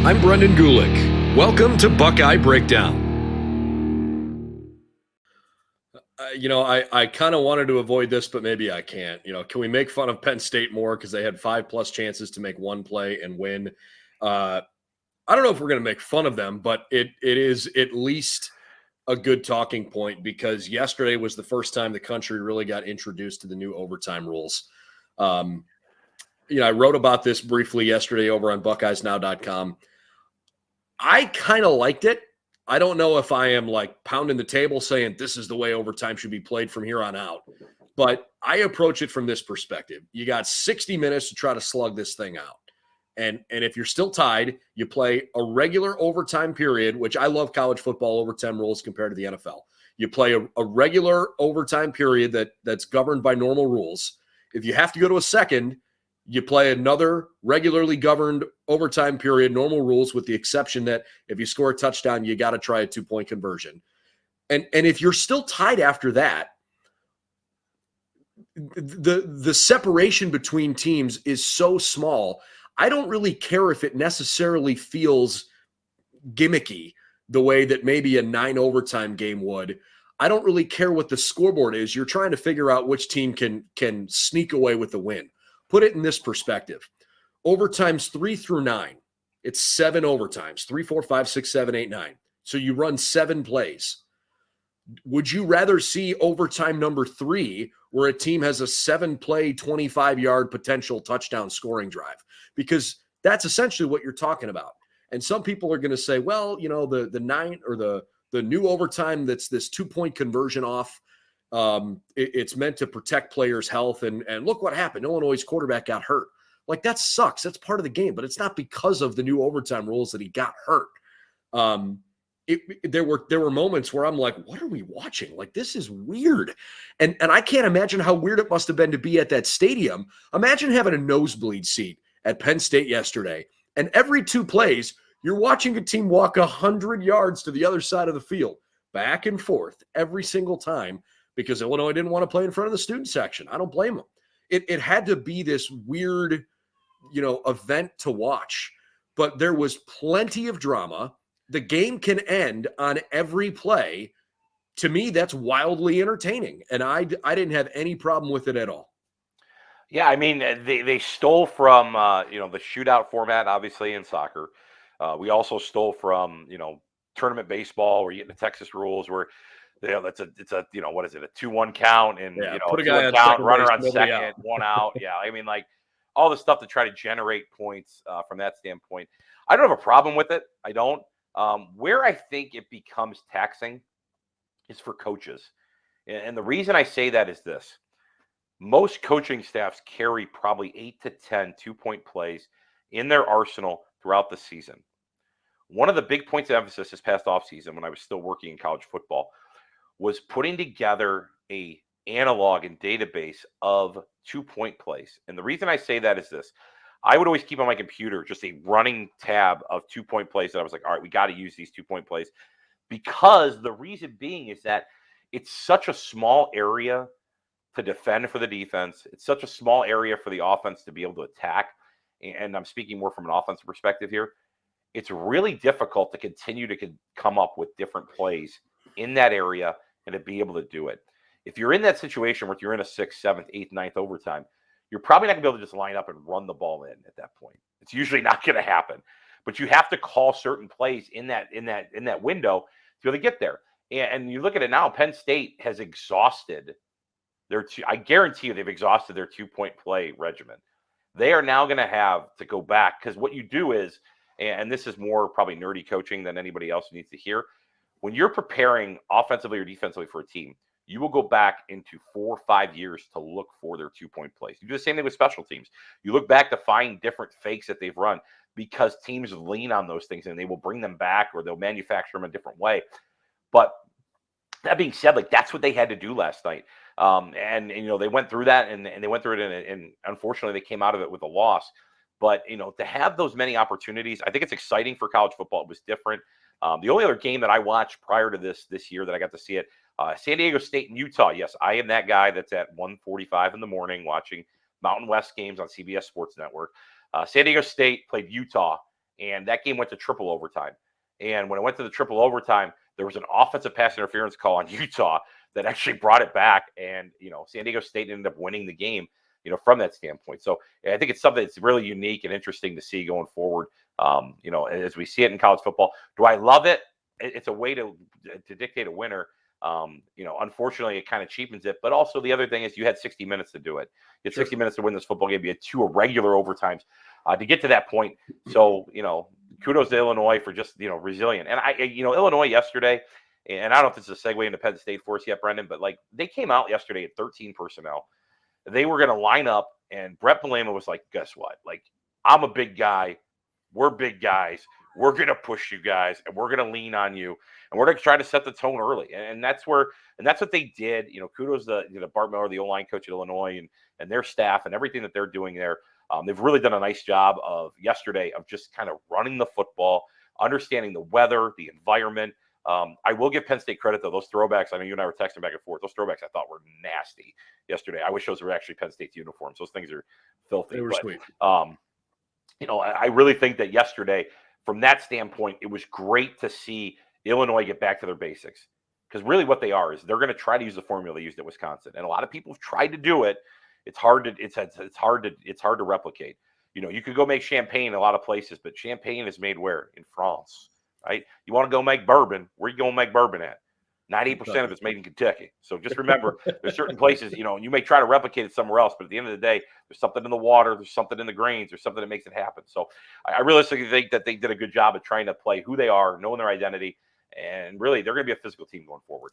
I'm Brendan Gulick. Welcome to Buckeye Breakdown. I kind of wanted to avoid this, but maybe I can't. Can we make fun of Penn State more because they had 5+ chances to make one play and win? I don't know if we're going to make fun of them, but it is at least a good talking point because yesterday was the first time the country really got introduced to the new overtime rules. I wrote about this briefly yesterday over on BuckeyesNow.com. I kind of liked it. I don't know if I am like pounding the table saying this is the way overtime should be played from here on out, but I approach it from this perspective. You got 60 minutes to try to slug this thing out. And if you're still tied, you play a regular overtime period, which I love college football overtime rules compared to the NFL. You play a regular overtime period that's governed by normal rules. If you have to go to a second, you play another regularly governed overtime period, normal rules, with the exception that if you score a touchdown, you got to try a 2-point conversion. And if you're still tied after that, the separation between teams is so small. I don't really care if it necessarily feels gimmicky the way that maybe a 9 overtime game would. I don't really care what the scoreboard is. You're trying to figure out which team can sneak away with the win. Put it in this perspective. Overtimes 3 through 9. It's 7 overtimes. 3, 4, 5, 6, 7, 8, 9. So you run 7 plays. Would you rather see overtime number 3 where a team has a 7-play, 25-yard potential touchdown scoring drive? Because that's essentially what you're talking about. And some people are going to say, well, the 9 or the new overtime that's this 2-point conversion off, it's meant to protect players' health. And look what happened. Illinois' quarterback got hurt. Like, that sucks. That's part of the game, but it's not because of the new overtime rules that he got hurt. There were moments where I'm like, what are we watching? Like, this is weird. And I can't imagine how weird it must have been to be at that stadium. Imagine having a nosebleed seat at Penn State yesterday, and every 2 plays, you're watching a team walk 100 yards to the other side of the field, back and forth every single time, because Illinois didn't want to play in front of the student section. I don't blame them. It had to be this weird, event to watch, but there was plenty of drama. The game can end on every play. To me, that's wildly entertaining, and I didn't have any problem with it at all. Yeah, I mean, they stole from the shootout format, obviously, in soccer. We also stole from tournament baseball, where you get the Texas rules, where it's a 2-1 count, and put a guy on count, second runner base, on second, out. 1 out. Yeah, I mean, like, all the stuff to try to generate points from that standpoint. I don't have a problem with it. I don't. Where I think it becomes taxing is for coaches, and the reason I say that is this: most coaching staffs carry probably 8 to 10 2-point plays in their arsenal throughout the season. One of the big points of emphasis this past offseason, when I was still working in college football, was putting together a analog and database of 2-point plays. And the reason I say that is this: I would always keep on my computer just a running tab of 2-point plays that I was like, all right, we got to use these 2-point plays, because the reason being is that it's such a small area to defend for the defense. It's such a small area for the offense to be able to attack. And I'm speaking more from an offensive perspective here. It's really difficult to continue to come up with different plays in that area and to be able to do it. If you're in that situation where you're in a 6th, 7th, 8th, 9th overtime, you're probably not going to be able to just line up and run the ball in at that point. It's usually not going to happen. But you have to call certain plays in that window to be able to get there. And you look at it now, Penn State has exhausted I guarantee you they've exhausted their 2-point play regimen. They are now going to have to go back, because what you do is, and this is more probably nerdy coaching than anybody else needs to hear, when you're preparing offensively or defensively for a team, you will go back into 4 or 5 years to look for their 2-point plays. You do the same thing with special teams. You look back to find different fakes that they've run, because teams lean on those things and they will bring them back, or they'll manufacture them a different way. But that being said, like, that's what they had to do last night. And they went through that, and they went through it, and unfortunately they came out of it with a loss. But, to have those many opportunities, I think it's exciting for college football. It was different. The only other game that I watched prior to this year that I got to see it, San Diego State and Utah. Yes, I am that guy that's at 1:45 in the morning watching Mountain West games on CBS Sports Network. San Diego State played Utah, and that game went to triple overtime. And when it went to the triple overtime, there was an offensive pass interference call on Utah that actually brought it back. And, San Diego State ended up winning the game, from that standpoint. So I think it's something that's really unique and interesting to see going forward, as we see it in college football. Do I love it? It's a way to dictate a winner. Unfortunately, it kind of cheapens it. But also the other thing is you had 60 minutes to do it. You had 60 minutes to win this football game. You had 2 irregular overtimes to get to that point. So, kudos to Illinois for just, resilient. And Illinois yesterday, and I don't know if this is a segue into Penn State for us yet, Brendan, but they came out yesterday at 13 personnel. They were going to line up, and Brett Bielema was like, guess what? I'm a big guy. We're big guys. We're going to push you guys, and we're going to lean on you, and we're going to try to set the tone early. And that's what they did. Kudos to Bart Miller, the O-line coach at Illinois, and their staff and everything that they're doing there. They've really done a nice job of yesterday of just kind of running the football, understanding the weather, the environment. I will give Penn State credit, though. Those throwbacks, I know you and I were texting back and forth. Those throwbacks I thought were nasty yesterday. I wish those were actually Penn State's uniforms. Those things are filthy. They were sweet. I really think that yesterday, from that standpoint, it was great to see Illinois get back to their basics. Because really what they are is they're going to try to use the formula they used at Wisconsin. And a lot of people have tried to do it. It's hard to replicate. You could go make champagne in a lot of places, but champagne is made where? In France, right? You want to go make bourbon, where you going to make bourbon at? 98% of it's made in Kentucky. So just remember, there's certain places, you may try to replicate it somewhere else, but at the end of the day, there's something in the water, there's something in the grains, there's something that makes it happen. So I realistically think that they did a good job of trying to play who they are, knowing their identity, and really they're going to be a physical team going forward.